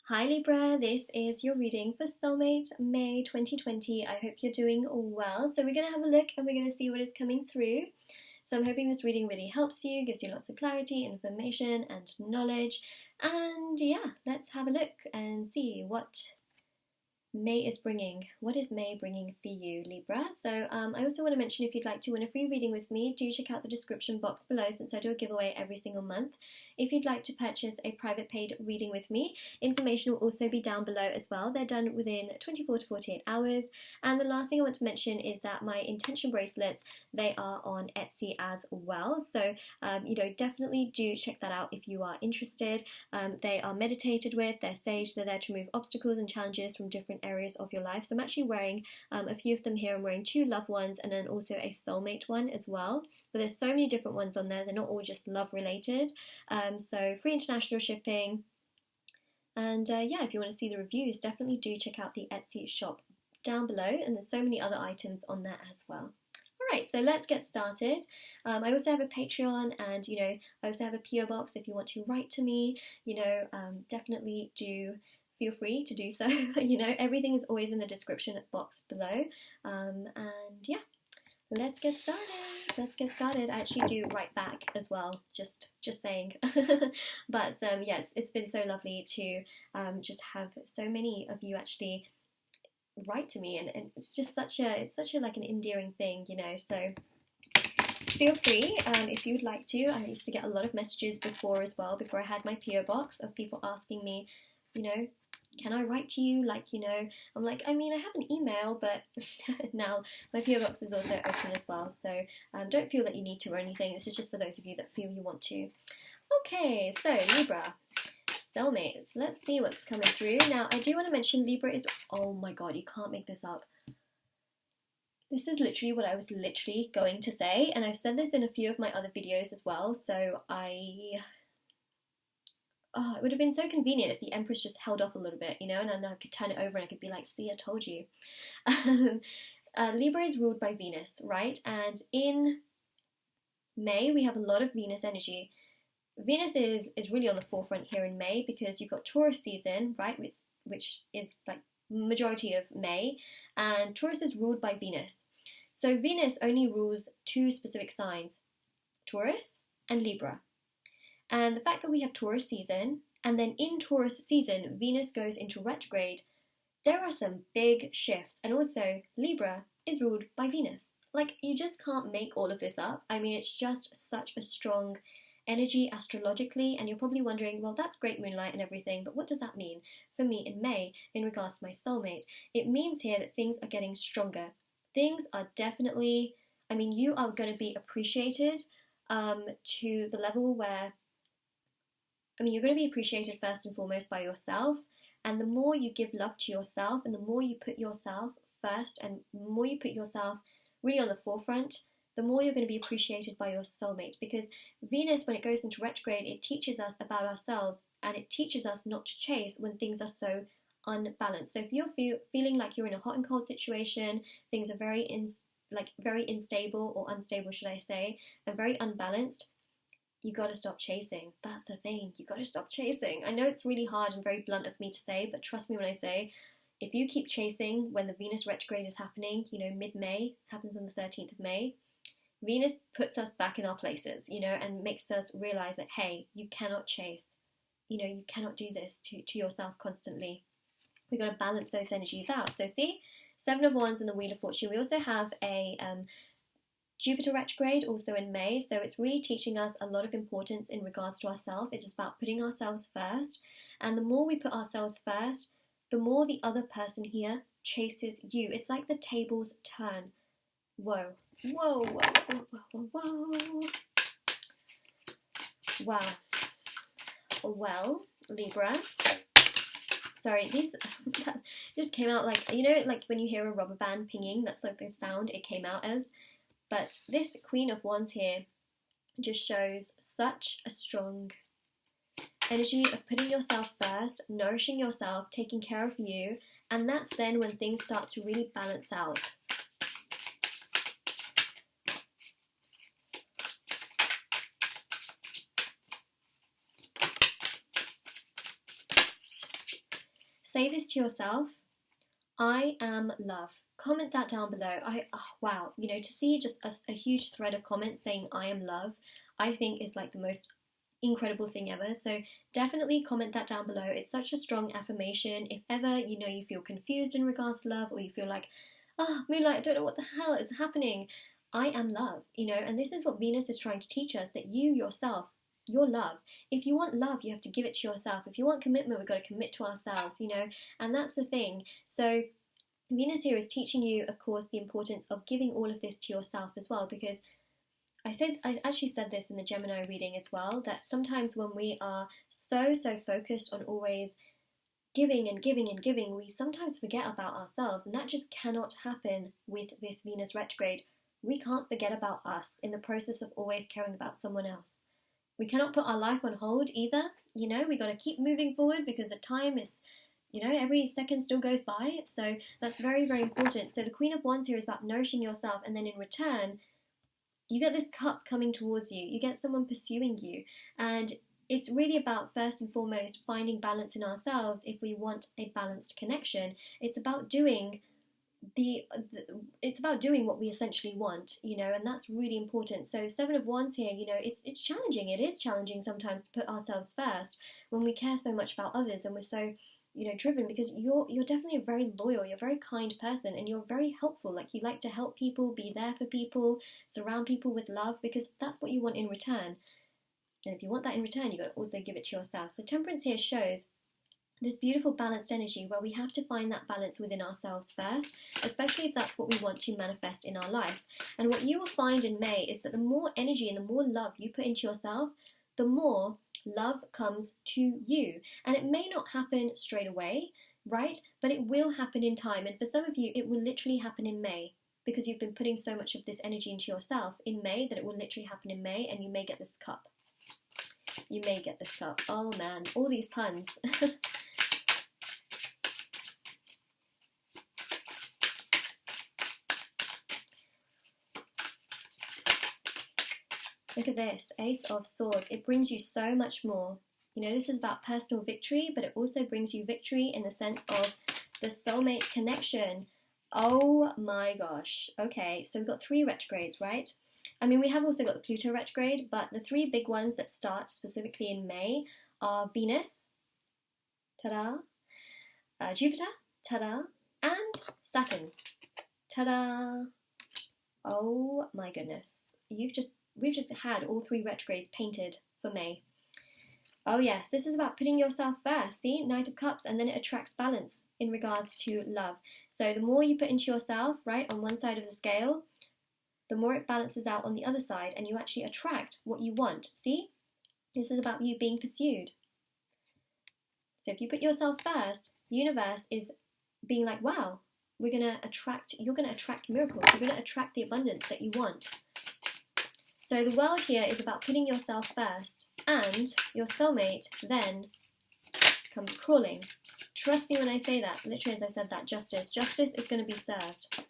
Hi Libra, this is your reading for Soulmate May 2020. I hope you're doing well. So we're going to have a look and we're going to see what is coming through. So I'm hoping this reading really helps you, gives you lots of clarity, information and knowledge. And yeah, let's have a look and see what May is bringing. What is May bringing for you, Libra? So I also want to mention, if you'd like to win a free reading with me, do check out the description box below, since I do a giveaway every single month. If you'd like to purchase a private paid reading with me, information will also be down below as well. They're done within 24 to 48 hours. And the last thing I want to mention is that my intention bracelets, they are on Etsy as well. So definitely do check that out if you are interested. They are meditated with, they're sage, they're there to remove obstacles and challenges from different areas of your life. So I'm actually wearing a few of them here. I'm wearing 2 love ones and then also a soulmate one as well. But there's so many different ones on there. They're not all just love related. So free international shipping. And yeah, if you want to see the reviews, definitely do check out the Etsy shop down below. And there's so many other items on there as well. Alright, so let's get started. I also have a Patreon, and I also have a PO box if you want to write to me. Definitely do feel free to do so. Everything is always in the description box below. And yeah, let's get started. I actually do write back as well, just saying. But yes, it's been so lovely to just have so many of you actually write to me, and it's just such a like an endearing thing, so feel free if you'd like to. I used to get a lot of messages before as well, before I had my PO box, of people asking me, can I write to you? I'm like, I have an email, but now my PO box is also open as well, so don't feel that you need to or anything. This is just for those of you that feel you want to. Okay, so Libra, Soulmates, let's see what's coming through. Now, I do want to mention Libra is, oh my god, you can't make this up. This is literally what I was literally going to say, and I've said this in a few of my other videos as well, so it would have been so convenient if the Empress just held off a little bit, and then I could turn it over and I could be like, see, I told you. Libra is ruled by Venus, right? And in May, we have a lot of Venus energy. Venus is really on the forefront here in May, because you've got Taurus season, right, which is like majority of May, and Taurus is ruled by Venus. So Venus only rules 2 specific signs, Taurus and Libra. And the fact that we have Taurus season, and then in Taurus season, Venus goes into retrograde, there are some big shifts. And also, Libra is ruled by Venus. Like, you just can't make all of this up. It's just such a strong energy astrologically, and you're probably wondering, well, that's great, moonlight and everything, but what does that mean for me in May in regards to my soulmate? It means here that things are getting stronger. Things are definitely, you are going to be appreciated to the level where, you're going to be appreciated first and foremost by yourself, and the more you give love to yourself, and the more you put yourself first, and the more you put yourself really on the forefront, the more you're going to be appreciated by your soulmate. Because Venus, when it goes into retrograde, it teaches us about ourselves, and it teaches us not to chase when things are so unbalanced. So if you're feeling like you're in a hot and cold situation, things are very unstable, or unstable should I say, and very unbalanced, you got to stop chasing. That's the thing, you got to stop chasing. I know it's really hard and very blunt of me to say, but trust me when I say, if you keep chasing when the Venus retrograde is happening, mid-May, happens on the 13th of May, Venus puts us back in our places, and makes us realize that, hey, you cannot chase. You cannot do this to yourself constantly. We've got to balance those energies out. So see, 7 of Wands and the Wheel of Fortune. We also have a Jupiter retrograde also in May. So it's really teaching us a lot of importance in regards to ourselves. It is about putting ourselves first. And the more we put ourselves first, the more the other person here chases you. It's like the tables turn. Whoa. Whoa, whoa, whoa, whoa, whoa. Wow. Well, Libra. Sorry, these just came out like, like when you hear a rubber band pinging, that's like the sound it came out as. But this Queen of Wands here just shows such a strong energy of putting yourself first, nourishing yourself, taking care of you, and that's then when things start to really balance out. say this to yourself: I am love. Comment that down below. Wow, you know, to see just a huge thread of comments saying I am love, I think is like the most incredible thing ever. So definitely comment that down below. It's such a strong affirmation. If ever, you know, you feel confused in regards to love, or you feel like, oh, Moonlight, I don't know what the hell is happening, I am love, you know. And this is what Venus is trying to teach us, that you yourself, you're love. If you want love, you have to give it to yourself. If you want commitment, we've got to commit to ourselves, you know. And that's the thing. So Venus here is teaching you, of course, the importance of giving all of this to yourself as well, because I actually said this in the Gemini reading as well, that sometimes when we are so focused on always giving and giving and giving, we sometimes forget about ourselves, and that just cannot happen with this Venus retrograde. We can't forget about us in the process of always caring about someone else. We cannot put our life on hold either, you know. We got to keep moving forward, because the time is, you know, every second still goes by. So that's very important. So the Queen of Wands here is about nourishing yourself, and then in return you get this cup coming towards you. You get someone pursuing you. And it's really about, first and foremost, finding balance in ourselves if we want a balanced connection. It's about doing what we essentially want, you know, and that's really important. So Seven of Wands here, you know, it's challenging. It is challenging sometimes to put ourselves first when we care so much about others, and we're so, you know, driven, because you're definitely a very loyal, you're a very kind person, and you're very helpful. Like, you like to help people, be there for people, surround people with love, because that's what you want in return. And if you want that in return, you've got to also give it to yourself. So Temperance here shows this beautiful balanced energy where we have to find that balance within ourselves first, especially if that's what we want to manifest in our life. And what you will find in May is that the more energy and the more love you put into yourself, the more love comes to you. And it may not happen straight away, right? But it will happen in time. And for some of you, it will literally happen in May, because you've been putting so much of this energy into yourself in May that it will literally happen in May, and you may get this cup. You may get this cup. Oh man, all these puns. Look at this, Ace of Swords. It brings you so much more. You know, this is about personal victory, but it also brings you victory in the sense of the soulmate connection. Oh my gosh. Okay, so we've got 3 retrogrades, right? I mean, we have also got the Pluto retrograde, but the 3 big ones that start specifically in May are Venus, ta-da, Jupiter, ta-da, and Saturn, ta-da. Oh my goodness. We've just had all 3 retrogrades painted for May. Oh yes, this is about putting yourself first. See, Knight of Cups, and then it attracts balance in regards to love. So the more you put into yourself, right, on one side of the scale, the more it balances out on the other side, and you actually attract what you want. See, this is about you being pursued. So if you put yourself first, the universe is being like, wow, you're going to attract miracles. You're going to attract the abundance that you want. So the world here is about putting yourself first, and your soulmate then comes crawling. Trust me when I say that, literally as I said that, justice. Justice is going to be served.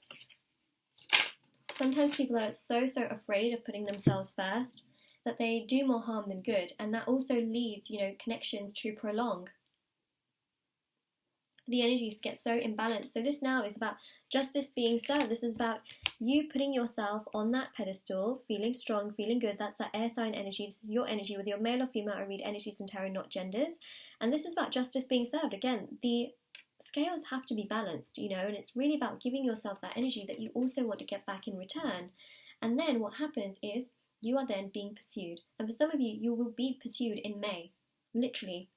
Sometimes people are so afraid of putting themselves first that they do more harm than good, and that also leads, you know, connections to prolong. The energies get so imbalanced. So this now is about justice being served. This is about you putting yourself on that pedestal, feeling strong, feeling good. That's that air sign energy. This is your energy. Whether you're male or female, I read energies in tarot, not genders. And this is about justice being served. Again, the scales have to be balanced, you know, and it's really about giving yourself that energy that you also want to get back in return. And then what happens is you are then being pursued. And for some of you, you will be pursued in May, literally.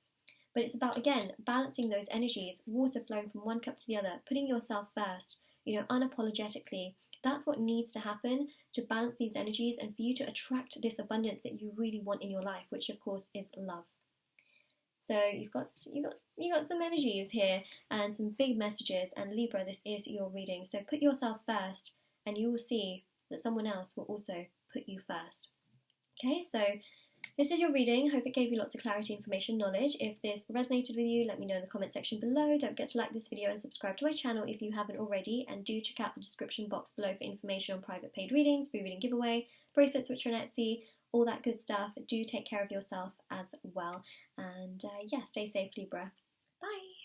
But it's about, again, balancing those energies, water flowing from one cup to the other, putting yourself first, you know, unapologetically. That's what needs to happen to balance these energies and for you to attract this abundance that you really want in your life, which of course is love. So you've got some energies here and some big messages, and Libra, this is your reading. So put yourself first and you will see that someone else will also put you first. Okay, so this is your reading. Hope it gave you lots of clarity, information, knowledge. If this resonated with you, let me know in the comment section below. Don't forget to like this video and subscribe to my channel if you haven't already. And do check out the description box below for information on private paid readings, free reading giveaway, bracelets which are on Etsy, all that good stuff. Do take care of yourself as well. And yeah, stay safe, Libra. Bye.